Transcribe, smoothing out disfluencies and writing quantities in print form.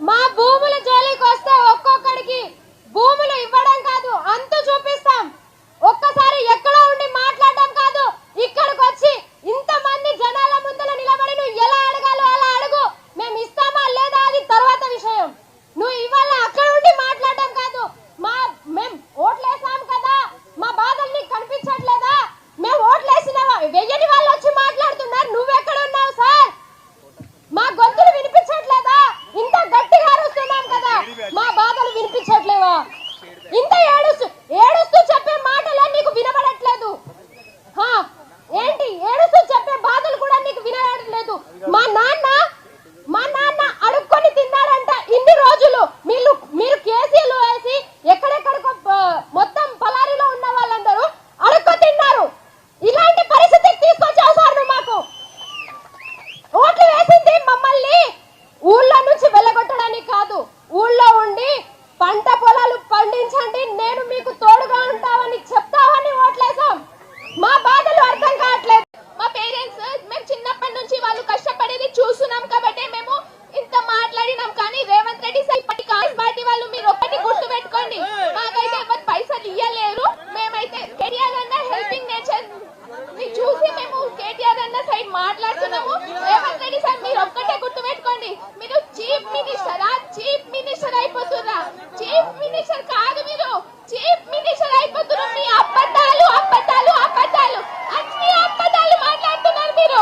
మా భూముల జోలికి వస్తే ఒక్కొక్కడికి భూములు ఇవ్వడం కాదు, అంతు చూపిస్తాం. ఒక్కసారి ఎక్కడో ఉండి మాట్లాడడం కాదు, ఇక్కడికి వచ్చి ఇంతమంది జనాల ముందర నిలబడి నువ్వు ఎలా అడగాలో అలా అడుగు. మేము ఇస్తామా లేదా అది తర్వాత విషయం. నువ్వు ఇవాళ అక్కడ ఉండి మాట్లాడడం కాదు. మేము ఓట్లేసాం కదా, మా బాధలు నీకు కనిపించట్లేదా? మేము ఓట్లేసినావా? వెయ్యని వాళ్ళు వచ్చి మాట్లాడుతున్నారు, నువ్వెక్కడ ఉన్నావు సార్? మా గొంతులు వినిపించట్లేదా? ఇంత గట్టిగా అరుస్తున్నాం కదా, మా బాధలు వినిపించట్లేవా? ఇంత ఏడుస్తూ చెప్పే మాటలే నీకు వినబడట్లేదు. ఏంటి ఏడుస్తూ చెప్పే బాధలు కూడా నీకు వినబడట్లేదు? మా నాన్న అడుక్కొని తిన్నాడంట ఇన్ని రోజులు. మీరు కేసీలు వేసి ఎక్కడెక్కడికో మొత్తం పలారిలో ఉన్న వాళ్ళందరూ అడుక్కు తిన్నారు. ఇలాంటి పరిస్థితికి తీసుకొచ్చావు సార్ నువ్వు. మాకు ఓట్లు వేసింది మమ్మల్ని ఊళ్ళో నుంచి వెళ్ళగొట్టడానికి కాదు, ఊళ్ళో ఉండి పంట పొలాలు పండించండి, నేను మీకు తోడుగా ఉంటామని చెప్తామని ఓట్లేసాం. మా బాధలు అర్థం కావట్లేదు. మా పేరెంట్స్ మేము చిన్నప్పటి నుంచి వాళ్ళు కష్టపడేది చూస్తున్నాం కాబట్టి మేము ఇంత మాట్లాడినాం. కానీ రేవంత్ రెడ్డి సార్ కాంగ్రెస్ పార్టీ వాళ్ళు మీరు ఒక్కటి గుర్తు పెట్టుకోండి, మాకైతే ఎవరు పైసలు ఇయ్యలేరు. మేమైతే కేటీఆర్ అన్న హెల్పింగ్ నేచర్ చూసి మేము కేటీఆర్ అన్న సైడ్ మాట్లాడుతున్నాము. రేవంత్ రెడ్డి సార్ మీరు ఒక్కటే గుర్తు పెట్టుకోండి, మీరు చీఫ్ మినిస్టర్ అయిపోతున్నా. చీఫ్ మినిస్టర్ కాదు, మీరు చీఫ్ మినిస్టర్ అయిపోతున్నారు. మీ అబద్ధాలు అన్ని అబద్ధాలు మాట్లాడుతున్నారు మీరు.